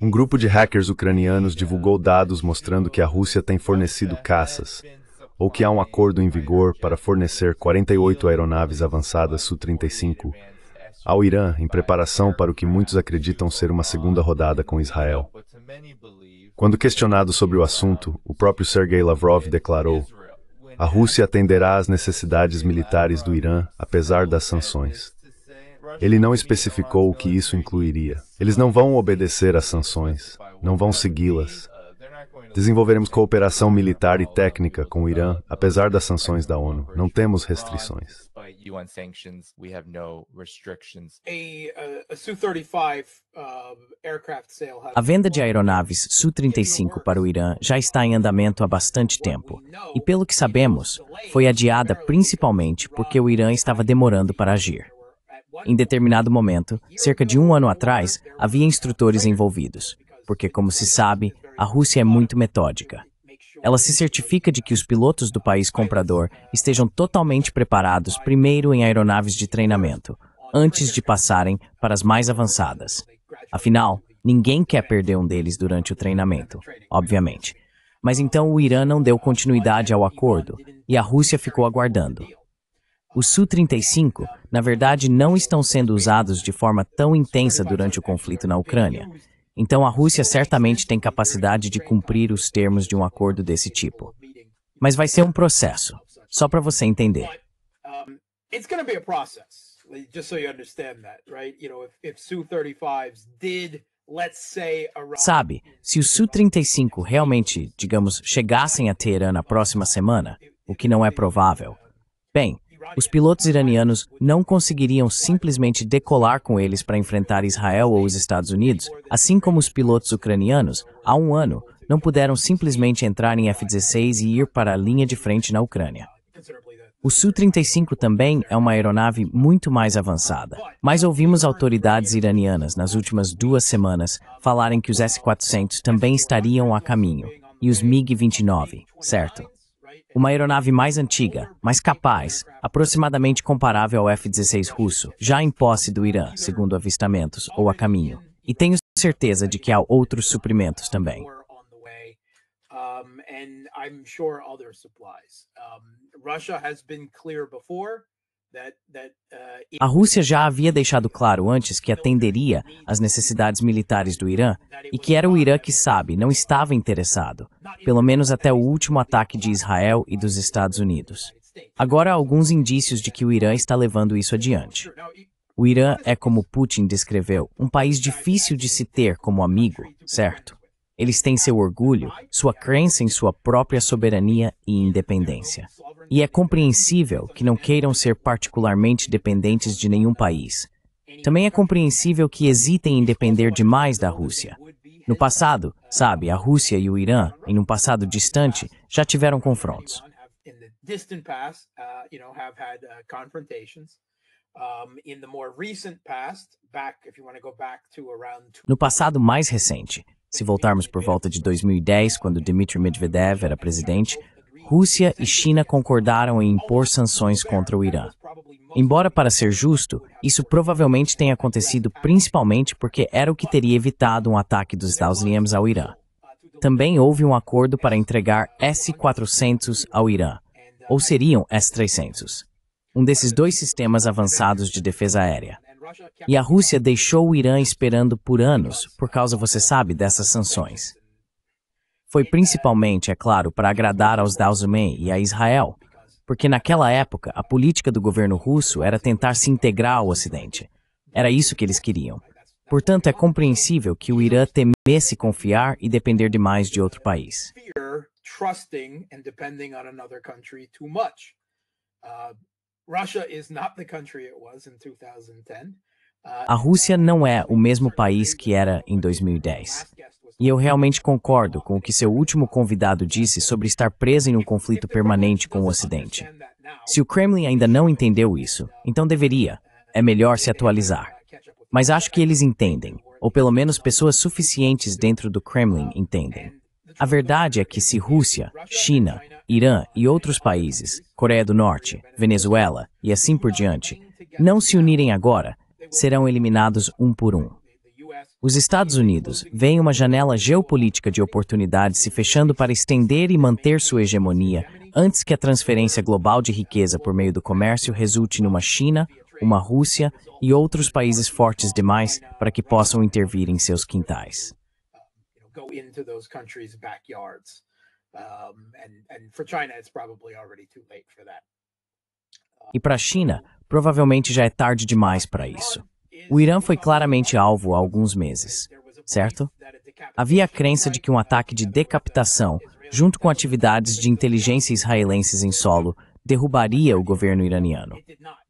Um grupo de hackers ucranianos divulgou dados mostrando que a Rússia tem fornecido caças, ou que há um acordo em vigor para fornecer 48 aeronaves avançadas Su-35 ao Irã em preparação para o que muitos acreditam ser uma segunda rodada com Israel. Quando questionado sobre o assunto, o próprio Sergei Lavrov declarou: "A Rússia atenderá às necessidades militares do Irã, apesar das sanções." Ele não especificou o que isso incluiria. Eles não vão obedecer às sanções, não vão segui-las. Desenvolveremos cooperação militar e técnica com o Irã, apesar das sanções da ONU. Não temos restrições. A venda de aeronaves Su-35 para o Irã já está em andamento há bastante tempo. E pelo que sabemos, foi adiada principalmente porque o Irã estava demorando para agir. Em determinado momento, cerca de um ano atrás, havia instrutores envolvidos, porque, como se sabe, a Rússia é muito metódica. Ela se certifica de que os pilotos do país comprador estejam totalmente preparados primeiro em aeronaves de treinamento, antes de passarem para as mais avançadas. Afinal, ninguém quer perder um deles durante o treinamento, obviamente. Mas então o Irã não deu continuidade ao acordo e a Rússia ficou aguardando. Os Su-35, na verdade, não estão sendo usados de forma tão intensa durante o conflito na Ucrânia. Então a Rússia certamente tem capacidade de cumprir os termos de um acordo desse tipo. Mas vai ser um processo, só para você entender. Sabe, se os Su-35 realmente, digamos, chegassem a Teherã na próxima semana, o que não é provável, bem, os pilotos iranianos não conseguiriam simplesmente decolar com eles para enfrentar Israel ou os Estados Unidos, assim como os pilotos ucranianos, há um ano, não puderam simplesmente entrar em F-16 e ir para a linha de frente na Ucrânia. O Su-35 também é uma aeronave muito mais avançada, mas ouvimos autoridades iranianas nas últimas 2 semanas falarem que os S-400 também estariam a caminho, e os MiG-29, certo? Uma aeronave mais antiga, mais capaz, aproximadamente comparável ao F-16 russo, já em posse do Irã, segundo avistamentos, ou a caminho. E tenho certeza de que há outros suprimentos também. A Rússia já havia deixado claro antes que atenderia às necessidades militares do Irã e que era o Irã que sabe, não estava interessado, pelo menos até o último ataque de Israel e dos Estados Unidos. Agora há alguns indícios de que o Irã está levando isso adiante. O Irã é, como Putin descreveu, um país difícil de se ter como amigo, certo? Eles têm seu orgulho, sua crença em sua própria soberania e independência. E é compreensível que não queiram ser particularmente dependentes de nenhum país. Também é compreensível que hesitem em depender demais da Rússia. No passado, sabe, a Rússia e o Irã, em um passado distante, já tiveram confrontos. No passado mais recente, se voltarmos por volta de 2010, quando Dmitry Medvedev era presidente, Rússia e China concordaram em impor sanções contra o Irã. Embora, para ser justo, isso provavelmente tenha acontecido principalmente porque era o que teria evitado um ataque dos Estados Unidos ao Irã. Também houve um acordo para entregar S-400 ao Irã, ou seriam S-300, um desses 2 sistemas avançados de defesa aérea. E a Rússia deixou o Irã esperando por anos, por causa, você sabe, dessas sanções. Foi principalmente, é claro, para agradar aos Dalzumem e a Israel, porque naquela época a política do governo russo era tentar se integrar ao Ocidente. Era isso que eles queriam. Portanto, é compreensível que o Irã temesse confiar e depender demais de outro país. A Rússia não é o mesmo país que era em 2010. E eu realmente concordo com o que seu último convidado disse sobre estar preso em um conflito permanente com o Ocidente. Se o Kremlin ainda não entendeu isso, então deveria. É melhor se atualizar. Mas acho que eles entendem, ou pelo menos pessoas suficientes dentro do Kremlin entendem. A verdade é que se Rússia, China, Irã e outros países, Coreia do Norte, Venezuela e assim por diante, não se unirem agora, serão eliminados um por um. Os Estados Unidos veem uma janela geopolítica de oportunidades se fechando para estender e manter sua hegemonia antes que a transferência global de riqueza por meio do comércio resulte numa China, uma Rússia e outros países fortes demais para que possam intervir em seus quintais. E para a China, provavelmente já é tarde demais para isso. O Irã foi claramente alvo há alguns meses, certo? Havia a crença de que um ataque de decapitação, junto com atividades de inteligência israelenses em solo, derrubaria o governo iraniano.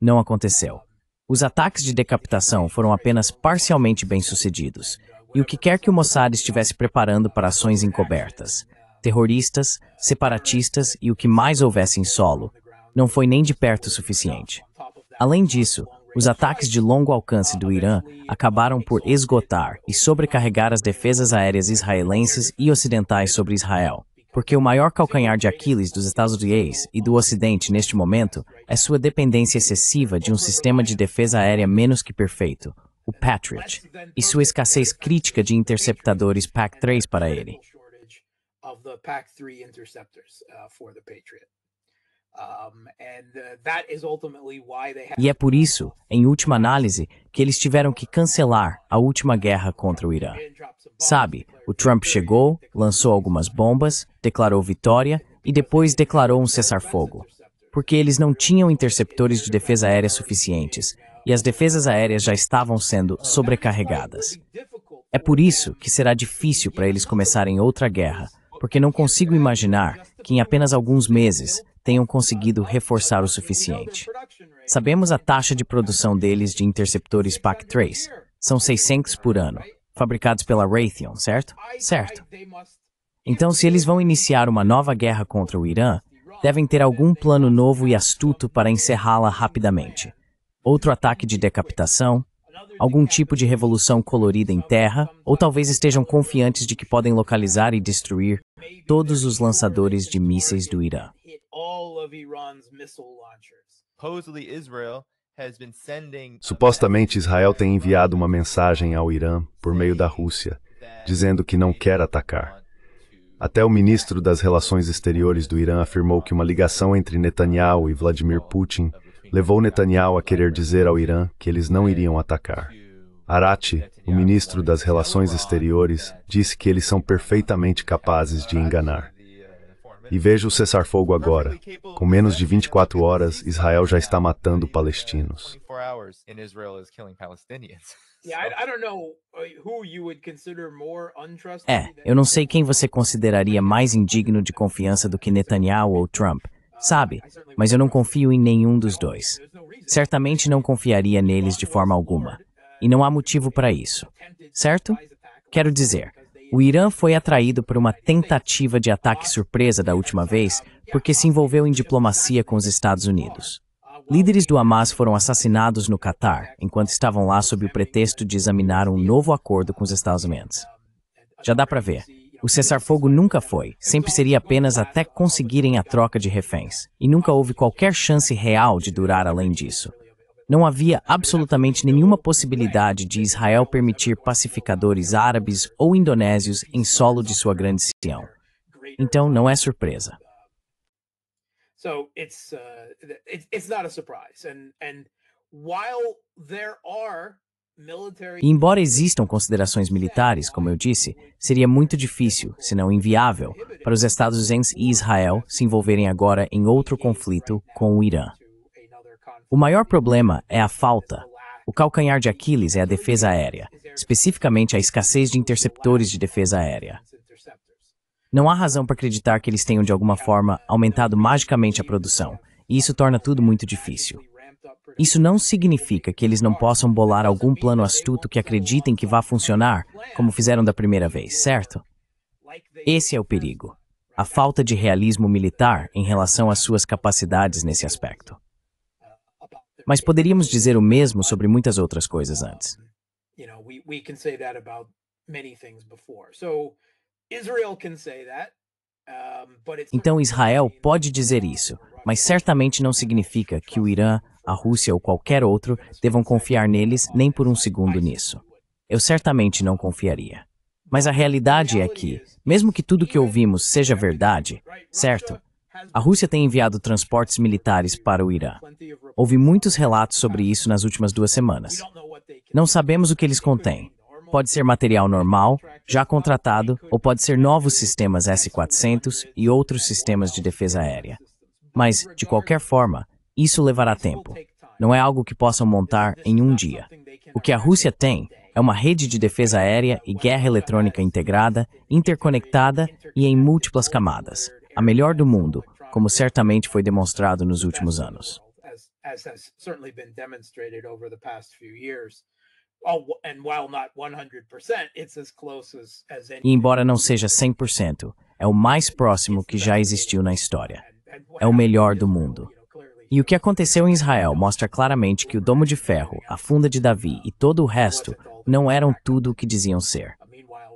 Não aconteceu. Os ataques de decapitação foram apenas parcialmente bem-sucedidos, e o que quer que o Mossad estivesse preparando para ações encobertas, terroristas, separatistas e o que mais houvesse em solo, não foi nem de perto o suficiente. Além disso, os ataques de longo alcance do Irã acabaram por esgotar e sobrecarregar as defesas aéreas israelenses e ocidentais sobre Israel, porque o maior calcanhar de Aquiles dos Estados Unidos e do Ocidente neste momento é sua dependência excessiva de um sistema de defesa aérea menos que perfeito, o Patriot, e sua escassez crítica de interceptadores PAC-3 para ele. E é por isso, em última análise, que eles tiveram que cancelar a última guerra contra o Irã. Sabe, o Trump chegou, lançou algumas bombas, declarou vitória e depois declarou um cessar-fogo, porque eles não tinham interceptores de defesa aérea suficientes e as defesas aéreas já estavam sendo sobrecarregadas. É por isso que será difícil para eles começarem outra guerra, porque não consigo imaginar que em apenas alguns meses tenham conseguido reforçar o suficiente. Sabemos a taxa de produção deles de interceptores PAC-3. São 600 por ano, fabricados pela Raytheon, certo? Certo. Então, se eles vão iniciar uma nova guerra contra o Irã, devem ter algum plano novo e astuto para encerrá-la rapidamente. Outro ataque de decapitação, algum tipo de revolução colorida em terra, ou talvez estejam confiantes de que podem localizar e destruir todos os lançadores de mísseis do Irã. Supostamente, Israel tem enviado uma mensagem ao Irã por meio da Rússia, dizendo que não quer atacar. Até o ministro das Relações Exteriores do Irã afirmou que uma ligação entre Netanyahu e Vladimir Putin levou Netanyahu a querer dizer ao Irã que eles não iriam atacar. Arati, o ministro das Relações Exteriores, disse que eles são perfeitamente capazes de enganar. E veja o cessar-fogo agora. Com menos de 24 horas, Israel já está matando palestinos. Eu não sei quem você consideraria mais indigno de confiança do que Netanyahu ou Trump, sabe? Mas eu não confio em nenhum dos dois. Certamente não confiaria neles de forma alguma. E não há motivo para isso. Certo? Quero dizer, o Irã foi atraído por uma tentativa de ataque surpresa da última vez porque se envolveu em diplomacia com os Estados Unidos. Líderes do Hamas foram assassinados no Catar, enquanto estavam lá sob o pretexto de examinar um novo acordo com os Estados Unidos. Já dá para ver. O cessar-fogo nunca foi, sempre seria apenas até conseguirem a troca de reféns, e nunca houve qualquer chance real de durar além disso. Não havia absolutamente nenhuma possibilidade de Israel permitir pacificadores árabes ou indonésios em solo de sua grande Sião. Então, não é surpresa. E embora existam considerações militares, como eu disse, seria muito difícil, se não inviável, para os Estados Unidos e Israel se envolverem agora em outro conflito com o Irã. O maior problema é a falta. O calcanhar de Aquiles é a defesa aérea, especificamente a escassez de interceptores de defesa aérea. Não há razão para acreditar que eles tenham de alguma forma aumentado magicamente a produção, e isso torna tudo muito difícil. Isso não significa que eles não possam bolar algum plano astuto que acreditem que vá funcionar, como fizeram da primeira vez, certo? Esse é o perigo. A falta de realismo militar em relação às suas capacidades nesse aspecto. Mas poderíamos dizer o mesmo sobre muitas outras coisas antes. Então Israel pode dizer isso, mas certamente não significa que o Irã a Rússia ou qualquer outro devam confiar neles nem por um segundo nisso. Eu certamente não confiaria. Mas a realidade é que, mesmo que tudo que ouvimos seja verdade, certo? A Rússia tem enviado transportes militares para o Irã. Houve muitos relatos sobre isso nas últimas 2 semanas. Não sabemos o que eles contêm. Pode ser material normal, já contratado, ou pode ser novos sistemas S-400 e outros sistemas de defesa aérea. Mas, de qualquer forma, isso levará tempo. Não é algo que possam montar em um dia. O que a Rússia tem é uma rede de defesa aérea e guerra eletrônica integrada, interconectada e em múltiplas camadas. A melhor do mundo, como certamente foi demonstrado nos últimos anos. E embora não seja 100%, é o mais próximo que já existiu na história. É o melhor do mundo. E o que aconteceu em Israel mostra claramente que o Domo de Ferro, a Funda de Davi e todo o resto não eram tudo o que diziam ser.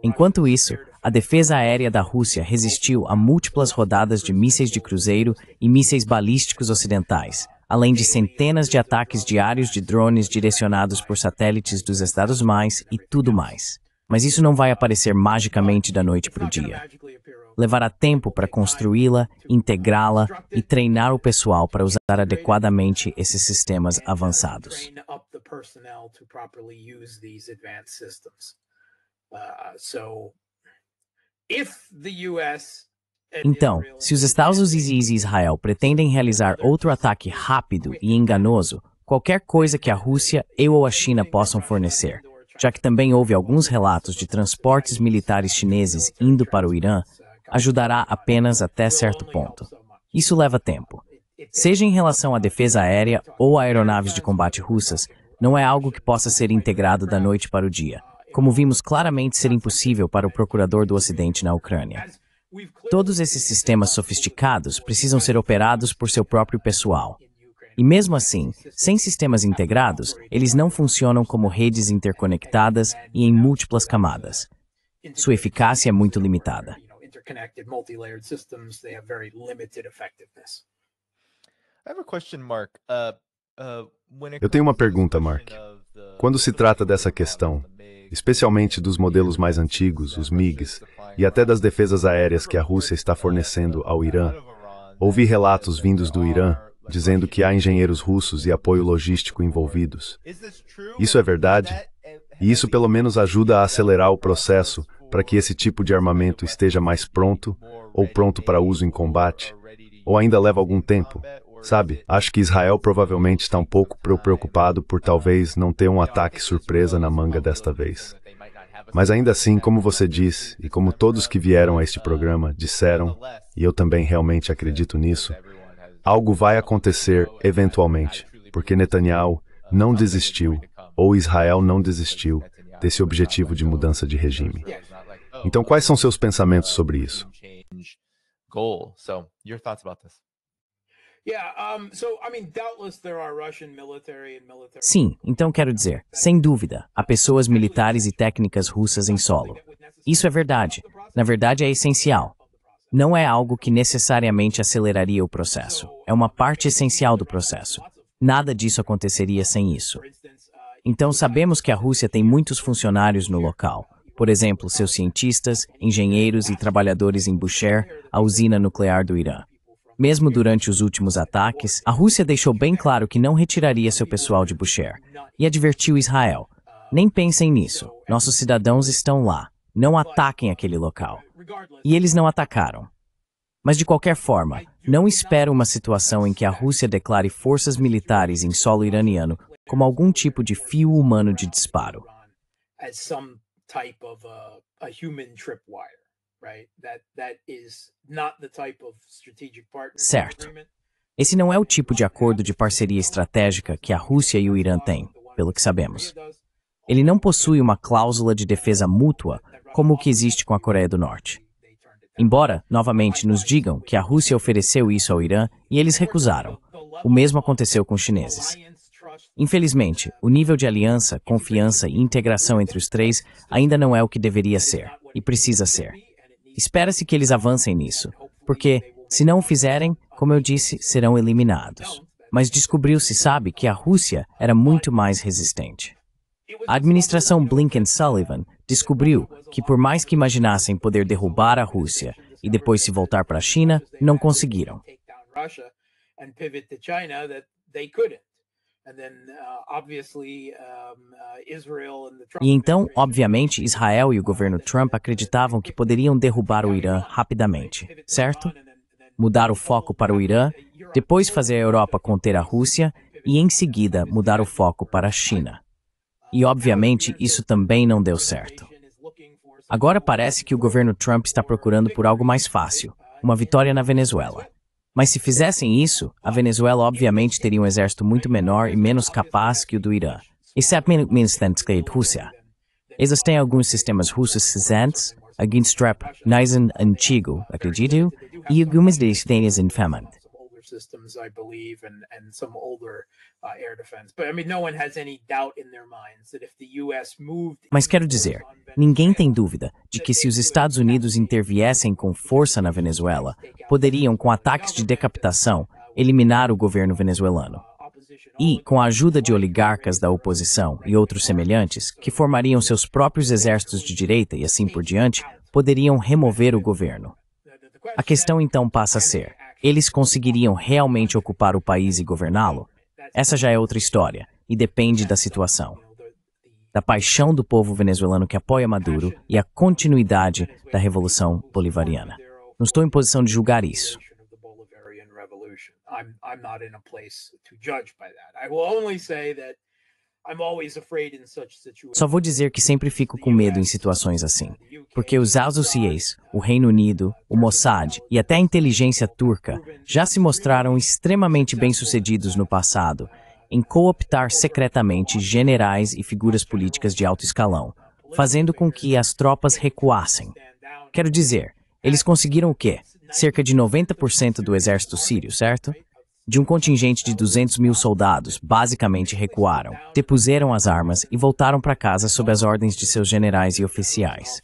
Enquanto isso, a defesa aérea da Rússia resistiu a múltiplas rodadas de mísseis de cruzeiro e mísseis balísticos ocidentais, além de centenas de ataques diários de drones direcionados por satélites dos Estados mais e tudo mais. Mas isso não vai aparecer magicamente da noite para o dia. Levará tempo para construí-la, integrá-la e treinar o pessoal para usar adequadamente esses sistemas avançados. Então, se os Estados Unidos e Israel pretendem realizar outro ataque rápido e enganoso, qualquer coisa que a Rússia ou a China possam fornecer, já que também houve alguns relatos de transportes militares chineses indo para o Irã, ajudará apenas até certo ponto. Isso leva tempo. Seja em relação à defesa aérea ou a aeronaves de combate russas, não é algo que possa ser integrado da noite para o dia, como vimos claramente ser impossível para o procurador do Ocidente na Ucrânia. Todos esses sistemas sofisticados precisam ser operados por seu próprio pessoal. E mesmo assim, sem sistemas integrados, eles não funcionam como redes interconectadas e em múltiplas camadas. Sua eficácia é muito limitada. Eu tenho uma pergunta, Mark. Quando se trata dessa questão, especialmente dos modelos mais antigos, os MiGs, e até das defesas aéreas que a Rússia está fornecendo ao Irã, ouvi relatos vindos do Irã dizendo que há engenheiros russos e apoio logístico envolvidos. Isso é verdade? E isso pelo menos ajuda a acelerar o processo para que esse tipo de armamento esteja mais pronto ou pronto para uso em combate? Ou ainda leva algum tempo? Sabe, acho que Israel provavelmente está um pouco preocupado por talvez não ter um ataque surpresa na manga desta vez. Mas ainda assim, como você disse, e como todos que vieram a este programa disseram, e eu também realmente acredito nisso, algo vai acontecer eventualmente, porque Netanyahu não desistiu, ou Israel não desistiu, desse objetivo de mudança de regime. Então, quais são seus pensamentos sobre isso? Sim, então quero dizer, sem dúvida, há pessoas militares e técnicas russas em solo. Isso é verdade. Na verdade, é essencial. Não é algo que necessariamente aceleraria o processo. É uma parte essencial do processo. Nada disso aconteceria sem isso. Então, sabemos que a Rússia tem muitos funcionários no local. Por exemplo, seus cientistas, engenheiros e trabalhadores em Bushehr, a usina nuclear do Irã. Mesmo durante os últimos ataques, a Rússia deixou bem claro que não retiraria seu pessoal de Bushehr e advertiu Israel: nem pensem nisso, nossos cidadãos estão lá, não ataquem aquele local. E eles não atacaram. Mas de qualquer forma, não espero uma situação em que a Rússia declare forças militares em solo iraniano como algum tipo de fio humano de disparo. Certo. Esse não é o tipo de acordo de parceria estratégica que a Rússia e o Irã têm, pelo que sabemos. Ele não possui uma cláusula de defesa mútua como o que existe com a Coreia do Norte. Embora, novamente, nos digam que a Rússia ofereceu isso ao Irã e eles recusaram. O mesmo aconteceu com os chineses. Infelizmente, o nível de aliança, confiança e integração entre os três ainda não é o que deveria ser, e precisa ser. Espera-se que eles avancem nisso, porque, se não o fizerem, como eu disse, serão eliminados. mas descobriu-se, sabe, que a Rússia era muito mais resistente. A administração Blinken-Sullivan descobriu que, por mais que imaginassem poder derrubar a Rússia e depois se voltar para a China, não conseguiram. E então, obviamente, Israel e o governo Trump acreditavam que poderiam derrubar o Irã rapidamente, certo? Mudar o foco para o Irã, depois fazer a Europa conter a Rússia e, em seguida, mudar o foco para a China. E, obviamente, isso também não deu certo. Agora parece que o governo Trump está procurando por algo mais fácil, uma vitória na Venezuela. Mas se fizessem isso, a Venezuela obviamente teria um exército muito menor e menos capaz que o do Irã. Excepto que a Rússia. Eles têm alguns sistemas russos recentes, alguns trap Nisen antigo, acredito, e algumas deles infamante. Systems, I believe, and some older air defense. But I mean, no one has any doubt in their minds that if the US moved. Mas quero dizer, ninguém tem dúvida de que se os Estados Unidos interviessem com força na Venezuela, poderiam, com ataques de decapitação, eliminar o governo venezuelano. E, com a ajuda de oligarcas da oposição e outros semelhantes, que formariam seus próprios exércitos de direita e assim por diante, poderiam remover o governo. A questão então passa a ser: eles conseguiriam realmente ocupar o país e governá-lo? Essa já é outra história, e depende da situação. Da paixão do povo venezuelano que apoia Maduro e a continuidade da Revolução Bolivariana. Não estou em posição de julgar isso. Só vou dizer que sempre fico com medo em situações assim, porque os associates, o Reino Unido, o Mossad e até a inteligência turca já se mostraram extremamente bem-sucedidos no passado em cooptar secretamente generais e figuras políticas de alto escalão, fazendo com que as tropas recuassem. Quero dizer, eles conseguiram o quê? Cerca de 90% do exército sírio, certo? De um contingente de 200 mil soldados, basicamente recuaram, depuseram as armas e voltaram para casa sob as ordens de seus generais e oficiais.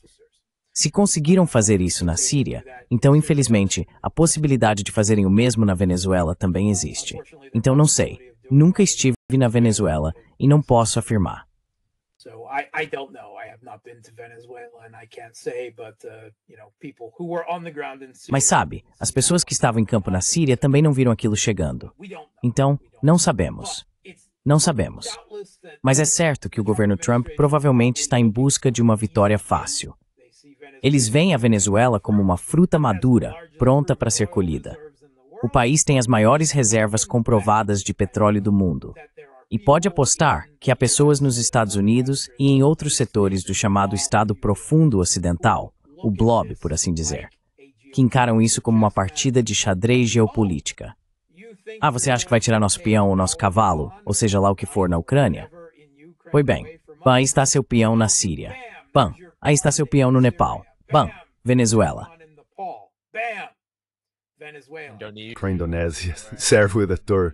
Se conseguiram fazer isso na Síria, então, infelizmente, a possibilidade de fazerem o mesmo na Venezuela também existe. Então, não sei. Nunca estive na Venezuela e não posso afirmar. Mas sabe, as pessoas que estavam em campo na Síria também não viram aquilo chegando. Então, não sabemos. Não sabemos. Mas é certo que o governo Trump provavelmente está em busca de uma vitória fácil. Eles veem a Venezuela como uma fruta madura, pronta para ser colhida. O país tem as maiores reservas comprovadas de petróleo do mundo. E pode apostar que há pessoas nos Estados Unidos e em outros setores do chamado Estado Profundo Ocidental, o blob, por assim dizer, que encaram isso como uma partida de xadrez geopolítica. Ah, você acha que vai tirar nosso peão ou nosso cavalo, ou seja lá o que for, na Ucrânia? Pois bem, aí está seu peão na Síria. Bam, aí está seu peão no Nepal. Bam, Venezuela. Para a Indonésia, serve o eleitor.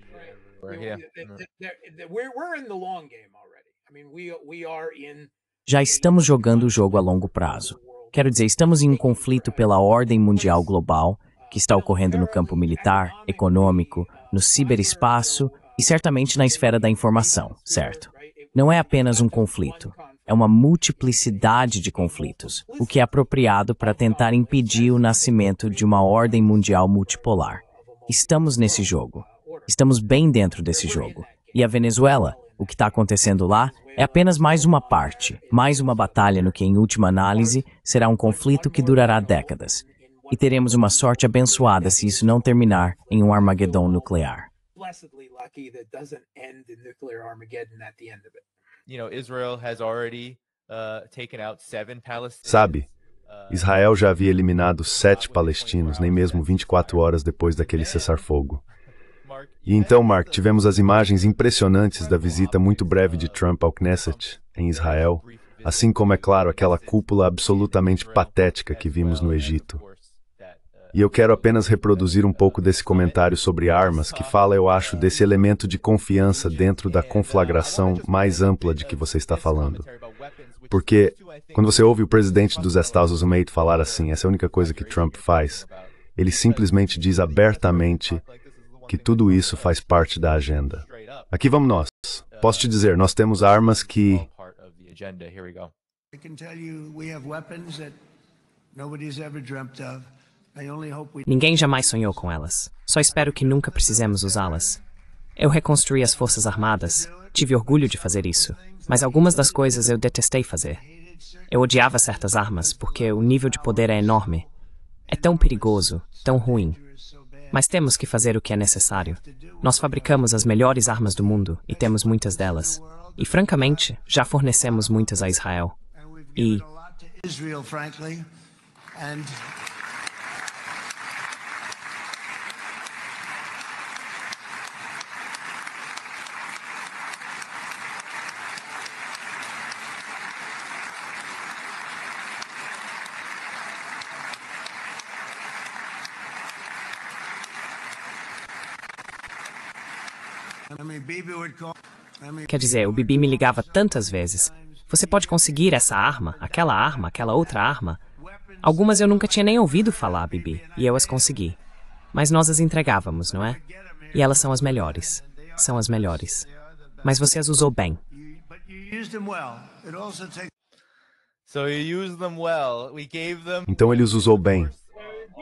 Já estamos jogando o jogo a longo prazo. Quero dizer, estamos em um conflito pela ordem mundial global, que está ocorrendo no campo militar, econômico, no ciberespaço e certamente na esfera da informação, certo? Não é apenas um conflito, é uma multiplicidade de conflitos, o que é apropriado para tentar impedir o nascimento de uma ordem mundial multipolar. Estamos nesse jogo. Estamos bem dentro desse jogo. E a Venezuela, o que está acontecendo lá, é apenas mais uma parte, mais uma batalha no que, em última análise, será um conflito que durará décadas. E teremos uma sorte abençoada se isso não terminar em um Armagedon nuclear. Sabe, Israel já havia eliminado 7 palestinos, nem mesmo 24 horas depois daquele cessar-fogo. E então, Mark, tivemos as imagens impressionantes da visita muito breve de Trump ao Knesset, em Israel, assim como, é claro, aquela cúpula absolutamente patética que vimos no Egito. E eu quero apenas reproduzir um pouco desse comentário sobre armas, que fala, eu acho, desse elemento de confiança dentro da conflagração mais ampla de que você está falando. Porque, quando você ouve o presidente dos Estados Unidos falar assim, essa é a única coisa que Trump faz, ele simplesmente diz abertamente que tudo isso faz parte da agenda. Aqui vamos nós. Posso te dizer, nós temos armas que... I can tell you we have weapons that nobody's ever dreamt of. I only hope we Ninguém jamais sonhou com elas. Só espero que nunca precisemos usá-las. Eu reconstruí as Forças Armadas. Tive orgulho de fazer isso. Mas algumas das coisas eu detestei fazer. Eu odiava certas armas porque o nível de poder é enorme. É tão perigoso, tão ruim. Mas temos que fazer o que é necessário. Nós fabricamos as melhores armas do mundo e temos muitas delas. E, francamente, já fornecemos muitas a Israel. E a lot to Israel, frankly. And I mean, Bibi would call. quer dizer, o Bibi me ligava tantas vezes. Você pode conseguir essa arma, aquela outra arma? Algumas eu nunca tinha nem ouvido falar, Bibi, e eu as consegui. Mas nós as entregávamos, não é? E elas são as melhores. São as melhores. Mas você as usou bem. But you used them well. It also takes So you used them well. We gave them. Então ele os usou bem.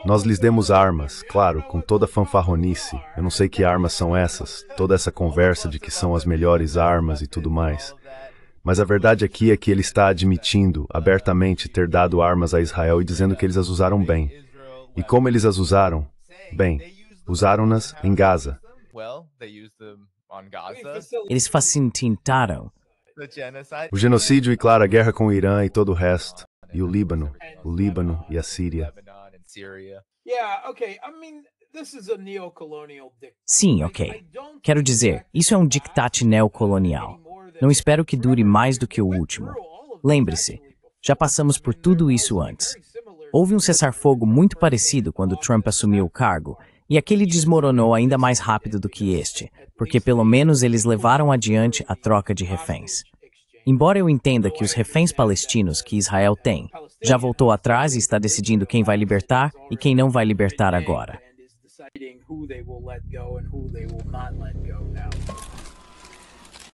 Nós lhes demos armas, claro, com toda a fanfarronice. Eu não sei que armas são essas, toda essa conversa de que são as melhores armas e tudo mais. Mas a verdade aqui é que ele está admitindo abertamente ter dado armas a Israel e dizendo que eles as usaram bem. E como eles as usaram? Bem, usaram-nas em Gaza. Well, they used them on Gaza. Eles facilitaram. The genocide. O genocídio e, claro, a guerra com o Irã e todo o resto. E o Líbano e a Síria. Lebanon and Syria. Yeah, okay. I mean, this is a neocolonial dictator. Sim, ok. Quero dizer, isso é um diktat neocolonial. Não espero que dure mais do que o último. Lembre-se, já passamos por tudo isso antes. Houve um cessar-fogo muito parecido quando Trump assumiu o cargo, e aquele desmoronou ainda mais rápido do que este, porque pelo menos eles levaram adiante a troca de reféns. Embora eu entenda que os reféns palestinos que Israel tem já voltou atrás e está decidindo quem vai libertar e quem não vai libertar agora. And is deciding who they will let go and who they will not let go now.